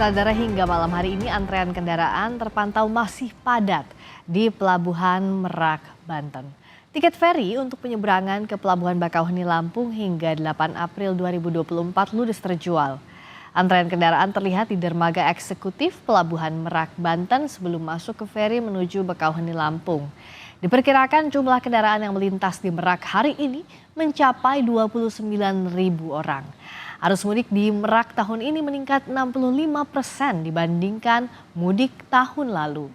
Saudara, hingga malam hari ini antrean kendaraan terpantau masih padat di Pelabuhan Merak, Banten. Tiket feri untuk penyeberangan ke Pelabuhan Bakauheni Lampung hingga 8 April 2024 ludes terjual. Antrean kendaraan terlihat di dermaga eksekutif Pelabuhan Merak, Banten sebelum masuk ke feri menuju Bakauheni Lampung. Diperkirakan jumlah kendaraan yang melintas di Merak hari ini mencapai 29.000 orang. Arus mudik di Merak tahun ini meningkat 65% dibandingkan mudik tahun lalu.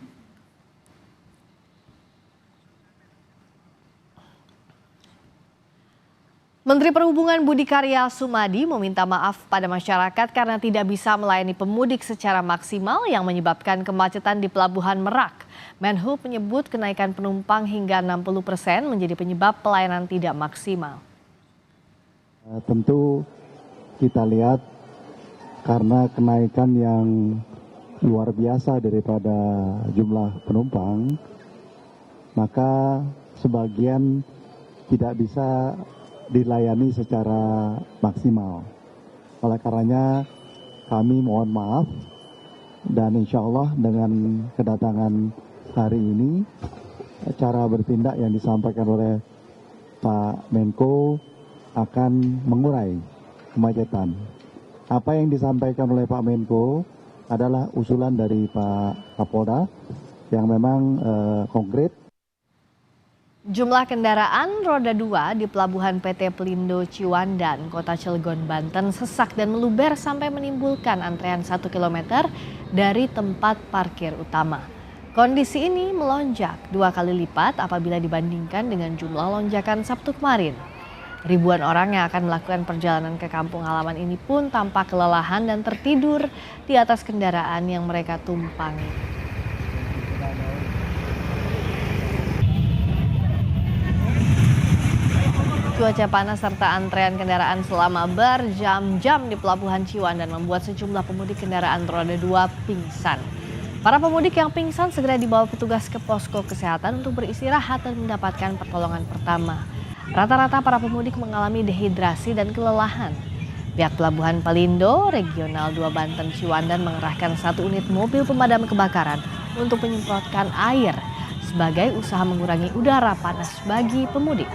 Menteri Perhubungan Budi Karya Sumadi meminta maaf pada masyarakat karena tidak bisa melayani pemudik secara maksimal yang menyebabkan kemacetan di Pelabuhan Merak. Menhub menyebut kenaikan penumpang hingga 60% menjadi penyebab pelayanan tidak maksimal. Tentu kita lihat karena kenaikan yang luar biasa daripada jumlah penumpang, maka sebagian tidak bisa dilayani secara maksimal. Oleh karenanya kami mohon maaf dan insya Allah dengan kedatangan hari ini cara bertindak yang disampaikan oleh Pak Menko akan mengurai kemacetan. Apa yang disampaikan oleh Pak Menko adalah usulan dari Pak Kapolda yang memang konkret. Jumlah kendaraan roda 2 di Pelabuhan PT Pelindo Ciwandan, Kota Cilegon, Banten sesak dan meluber sampai menimbulkan antrean 1 km dari tempat parkir utama. Kondisi ini melonjak 2 kali lipat apabila dibandingkan dengan jumlah lonjakan Sabtu kemarin. Ribuan orang yang akan melakukan perjalanan ke kampung halaman ini pun tampak kelelahan dan tertidur di atas kendaraan yang mereka tumpangi. Cuaca panas serta antrean kendaraan selama berjam-jam di Pelabuhan Ciwandan membuat sejumlah pemudik kendaraan roda 2 pingsan. Para pemudik yang pingsan segera dibawa petugas ke posko kesehatan untuk beristirahat dan mendapatkan pertolongan pertama. Rata-rata para pemudik mengalami dehidrasi dan kelelahan. Pihak Pelabuhan Pelindo Regional 2 Banten Ciwandan mengerahkan 1 unit mobil pemadam kebakaran untuk menyemprotkan air sebagai usaha mengurangi udara panas bagi pemudik.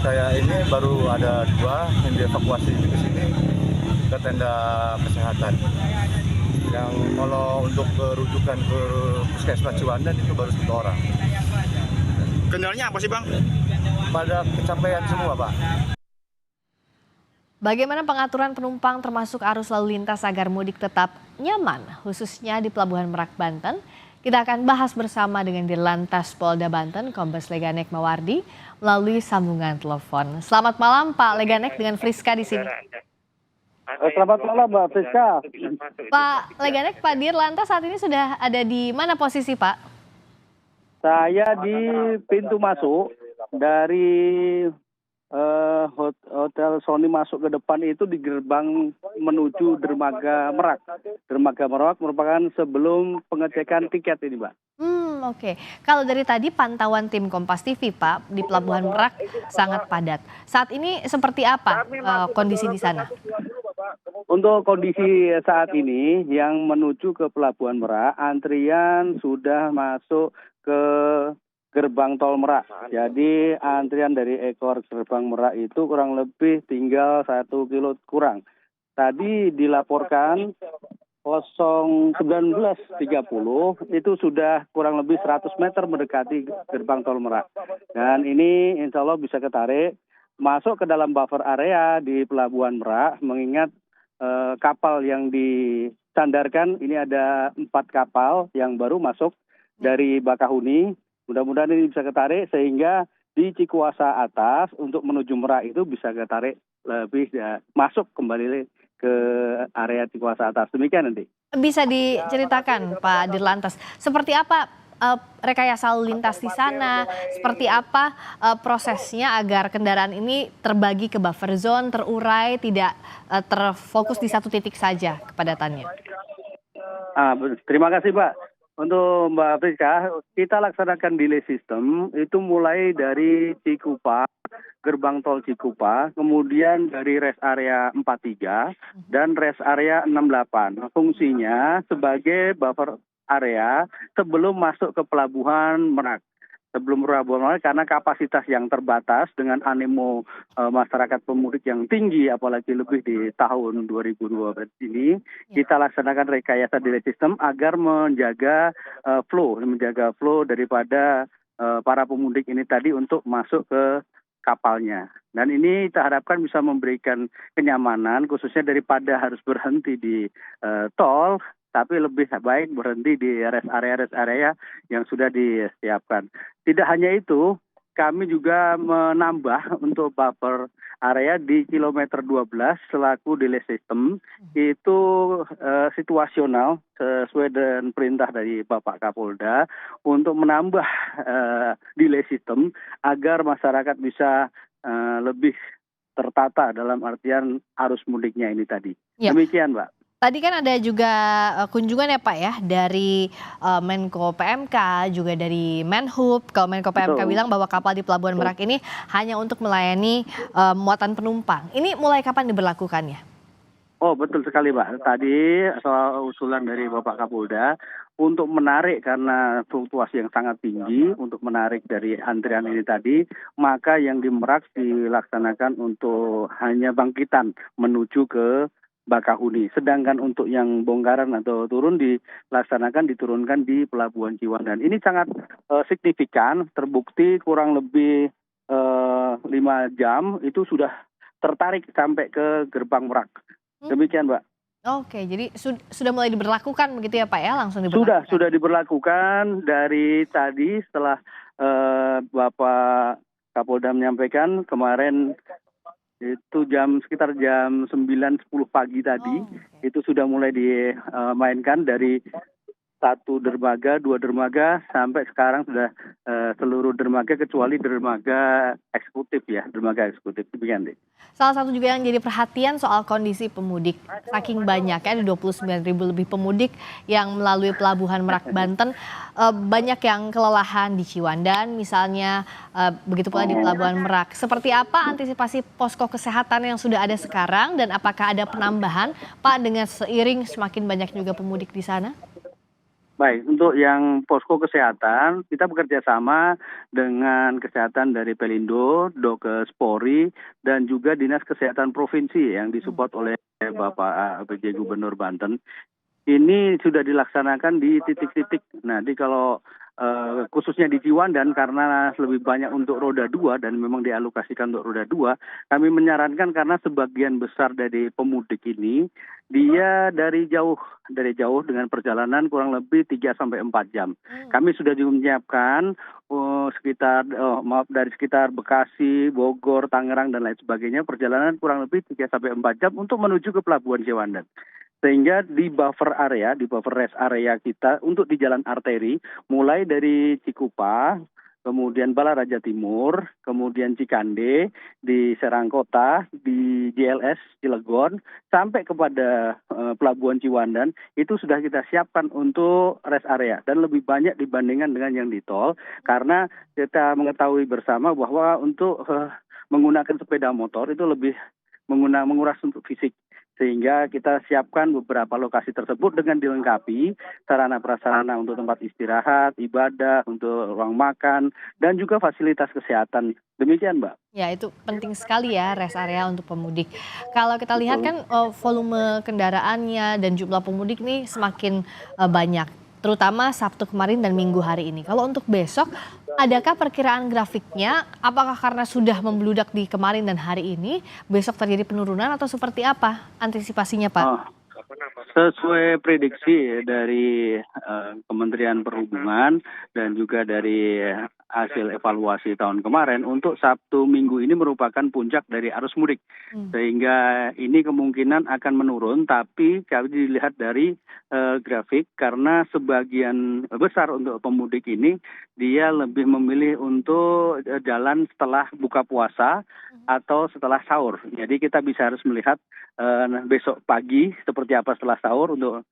Saya ini baru ada 2 yang dievakuasi ke sini ke tenda kesehatan. Yang kalau untuk rujukan ke Puskesmas Ciwandan itu baru 1 orang. Kendalanya apa sih, Bang? Pada kecapean semua, Pak. Bagaimana pengaturan penumpang termasuk arus lalu lintas agar mudik tetap nyaman, khususnya di Pelabuhan Merak, Banten? Kita akan bahas bersama dengan Dirlantas Polda Banten, Kombes Leganek Mawardi, melalui sambungan telepon. Selamat malam, Pak Leganek, dengan Friska di sini. Selamat malam, Mbak Friska. Pak Leganek, Pak Dirlantas saat ini sudah ada di mana posisi, Pak? Saya di pintu masuk dari Hotel Sony masuk ke depan itu di gerbang menuju Dermaga Merak. Dermaga Merak merupakan sebelum pengecekan tiket ini, Mbak. Oke. Kalau dari tadi pantauan tim Kompas TV, Pak, di Pelabuhan Merak sangat padat. Saat ini seperti apa kondisi di sana? Untuk kondisi saat ini yang menuju ke Pelabuhan Merak, antrian sudah masuk ke gerbang tol Merak. Jadi antrian dari ekor gerbang Merak itu kurang lebih tinggal 1 kilo kurang. Tadi dilaporkan 19.30 itu sudah kurang lebih 100 meter mendekati gerbang tol Merak. Dan ini insya Allah bisa ketarik masuk ke dalam buffer area di Pelabuhan Merak, mengingat kapal yang disandarkan ini ada 4 kapal yang baru masuk dari Bakauheni. Mudah-mudahan ini bisa ketarik sehingga di Cikuasa atas untuk menuju Merak itu bisa ketarik lebih masuk kembali ke area Cikuasa atas. Demikian nanti. Bisa diceritakan, Pak Dirlantas, seperti apa rekayasa lalu lintas di sana, seperti apa prosesnya agar kendaraan ini terbagi ke buffer zone, terurai, tidak terfokus di satu titik saja kepadatannya? Terima kasih, Pak. Untuk Mbak Friska, kita laksanakan delay system itu mulai dari Cikupa gerbang tol Cikupa, kemudian dari rest area 43 dan rest area 68. Fungsinya sebagai buffer area sebelum masuk ke pelabuhan Merak. Sebelum pelabuhan Merak karena kapasitas yang terbatas dengan animo masyarakat pemudik yang tinggi, apalagi lebih di tahun 2012 ini, kita laksanakan rekayasa delay system agar menjaga flow daripada para pemudik ini tadi untuk masuk ke kapalnya. Dan ini kita harapkan bisa memberikan kenyamanan, khususnya daripada harus berhenti di tol, tapi lebih baik berhenti di rest area yang sudah disiapkan. Tidak hanya itu, kami juga menambah untuk buffer area di kilometer 12 selaku delay system itu situasional sesuai dengan perintah dari Bapak Kapolda untuk menambah delay system agar masyarakat bisa lebih tertata dalam artian arus mudiknya ini tadi. Ya. Demikian, Mbak. Tadi kan ada juga kunjungan ya Pak ya dari Menko PMK, juga dari Menhub. Kalau Menko PMK bilang bahwa kapal di Pelabuhan Merak ini hanya untuk melayani muatan penumpang. Ini mulai kapan diberlakukannya? Oh betul sekali Pak. Tadi soal usulan dari Bapak Kapolda untuk menarik karena fluktuasi yang sangat tinggi, untuk menarik dari antrian ini tadi, maka yang di Merak dilaksanakan untuk hanya bangkitan menuju ke Bakahuni. Sedangkan untuk yang bongkaran atau diturunkan di Pelabuhan Ciwandan. Ini sangat signifikan, terbukti kurang lebih 5 jam itu sudah tertarik sampai ke gerbang Merak. Demikian, Mbak. Oke, jadi sudah mulai diberlakukan begitu ya Pak ya, langsung diberlakukan? Sudah diberlakukan dari tadi setelah Bapak Kapolda menyampaikan kemarin itu sekitar jam 9.10 pagi tadi, itu sudah mulai dimainkan dari 1 dermaga, 2 dermaga, sampai sekarang sudah seluruh dermaga kecuali dermaga eksekutif ya, dermaga eksekutif. Demikian deh. Salah satu juga yang jadi perhatian soal kondisi pemudik. Saking banyaknya ada 29.000 lebih pemudik yang melalui Pelabuhan Merak Banten, banyak yang kelelahan di Ciwandan misalnya, begitu pula di Pelabuhan Merak. Seperti apa antisipasi posko kesehatan yang sudah ada sekarang dan apakah ada penambahan Pak dengan seiring semakin banyak juga pemudik di sana? Baik, untuk yang posko kesehatan, kita bekerja sama dengan kesehatan dari Pelindo, Dokes Polri, dan juga Dinas Kesehatan Provinsi yang disupport oleh Bapak PJ Gubernur Banten. Ini sudah dilaksanakan di titik-titik. Nah, kalau khususnya di Ciwandan karena lebih banyak untuk roda 2 dan memang dialokasikan untuk roda 2, kami menyarankan karena sebagian besar dari pemudik ini dia dari jauh dengan perjalanan kurang lebih 3-4 jam. Kami sudah menyiapkan dari sekitar Bekasi, Bogor, Tangerang dan lain sebagainya perjalanan kurang lebih 3-4 jam untuk menuju ke Pelabuhan Ciwandan. Sehingga di buffer rest area kita untuk di jalan arteri, mulai dari Cikupa, kemudian Balaraja Timur, kemudian Cikande, di Serang Kota, di JLS Cilegon, sampai kepada Pelabuhan Ciwandan, itu sudah kita siapkan untuk rest area. Dan lebih banyak dibandingkan dengan yang di tol, karena kita mengetahui bersama bahwa untuk menggunakan sepeda motor itu lebih menguras untuk fisik. Sehingga kita siapkan beberapa lokasi tersebut dengan dilengkapi sarana prasarana untuk tempat istirahat, ibadah, untuk ruang makan, dan juga fasilitas kesehatan. Demikian, Mbak. Ya, itu penting sekali ya rest area untuk pemudik. Kalau kita lihat kan volume kendaraannya dan jumlah pemudik nih semakin banyak. Terutama Sabtu kemarin dan Minggu hari ini. Kalau untuk besok, adakah perkiraan grafiknya? Apakah karena sudah membludak di kemarin dan hari ini, besok terjadi penurunan atau seperti apa antisipasinya Pak? Sesuai prediksi dari Kementerian Perhubungan dan juga dari hasil evaluasi tahun kemarin, untuk Sabtu Minggu ini merupakan puncak dari arus mudik. Sehingga ini kemungkinan akan menurun, tapi kalau dilihat dari grafik, karena sebagian besar untuk pemudik ini, dia lebih memilih untuk jalan setelah buka puasa atau setelah sahur. Jadi kita bisa harus melihat besok pagi seperti apa setelah sahur untuk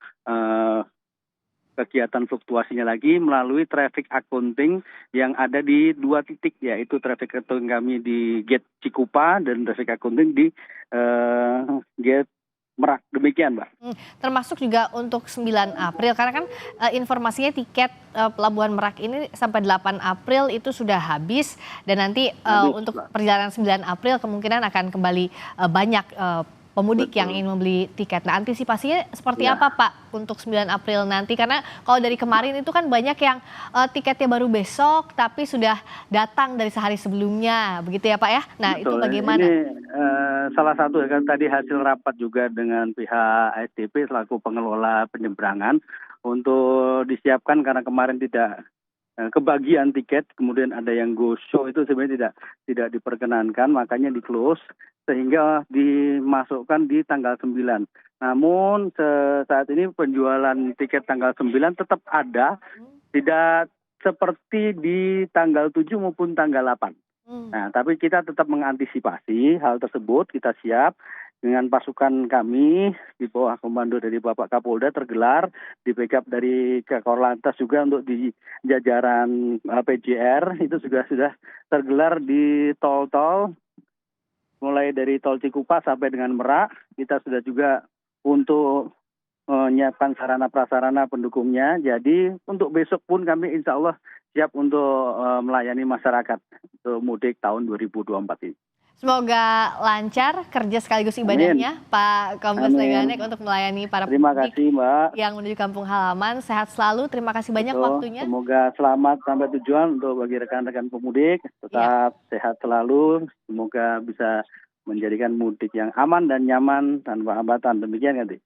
kegiatan fluktuasinya lagi melalui traffic accounting yang ada di 2 titik, yaitu traffic accounting kami di Gate Cikupa dan traffic accounting di Gate Merak. Demikian, Mbak. Termasuk juga untuk 9 April, karena kan informasinya tiket Pelabuhan Merak ini sampai 8 April itu sudah habis, dan nanti untuk perjalanan 9 April kemungkinan akan kembali banyak pemudik yang ingin membeli tiket. Nah, antisipasinya seperti apa, Pak, untuk 9 April nanti? Karena kalau dari kemarin itu kan banyak yang tiketnya baru besok, tapi sudah datang dari sehari sebelumnya, begitu ya, Pak ya? Nah, itu bagaimana? Ini salah satu kan tadi hasil rapat juga dengan pihak ASDP selaku pengelola penyeberangan untuk disiapkan, karena kemarin tidak kebagian tiket, kemudian ada yang go show, itu sebenarnya tidak diperkenankan, makanya di close sehingga dimasukkan di tanggal 9. Namun saat ini penjualan tiket tanggal 9 tetap ada, tidak seperti di tanggal 7 maupun tanggal 8. Nah, tapi kita tetap mengantisipasi hal tersebut, kita siap dengan pasukan kami di bawah komando dari Bapak Kapolda tergelar, di backup dari Kakor Lantas juga untuk di jajaran PJR itu juga sudah tergelar di tol-tol, mulai dari tol Cikupa sampai dengan Merak. Kita sudah juga untuk menyiapkan sarana prasarana pendukungnya. Jadi untuk besok pun kami insya Allah siap untuk melayani masyarakat untuk mudik tahun 2024 ini. Semoga lancar kerja sekaligus ibadahnya, Pak Kombes Leganek, untuk melayani para Terima pemudik kasih, Mbak. yang menuju kampung halaman. Sehat selalu, terima kasih banyak waktunya. Semoga selamat sampai tujuan untuk bagi rekan-rekan pemudik. Tetap sehat selalu, semoga bisa menjadikan mudik yang aman dan nyaman tanpa hambatan. Demikian, Ganti.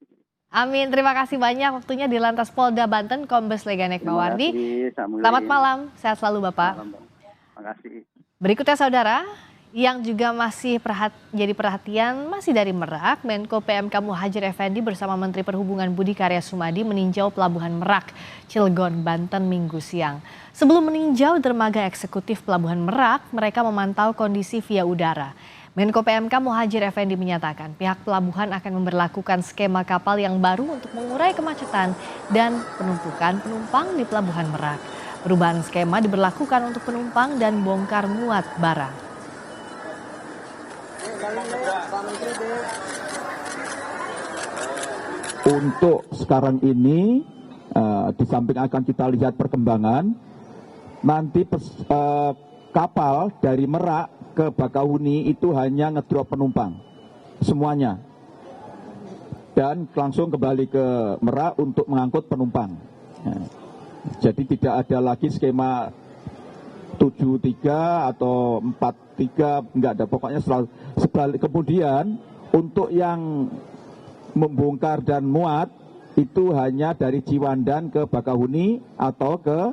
Amin, terima kasih banyak waktunya di Lantas Polda Banten, Kombes Leganek Mawardi. Selamat malam, sehat selalu Bapak. Terima kasih. Berikutnya saudara, yang juga masih jadi perhatian masih dari Merak, Menko PMK Muhadjir Effendi bersama Menteri Perhubungan Budi Karya Sumadi meninjau Pelabuhan Merak, Cilegon, Banten Minggu siang. Sebelum meninjau dermaga eksekutif Pelabuhan Merak, mereka memantau kondisi via udara. Menko PMK Muhadjir Effendi menyatakan pihak pelabuhan akan memberlakukan skema kapal yang baru untuk mengurai kemacetan dan penumpukan penumpang di Pelabuhan Merak. Perubahan skema diberlakukan untuk penumpang dan bongkar muat barang. Untuk sekarang ini, di samping akan kita lihat perkembangan, nanti kapal dari Merak ke Bakahuni itu hanya ngedrop penumpang, semuanya. Dan langsung kembali ke Merak untuk mengangkut penumpang. Jadi tidak ada lagi skema 73 atau 43, enggak ada, pokoknya sebalik. Kemudian untuk yang membongkar dan muat itu hanya dari Ciwandan ke Bakahuni atau ke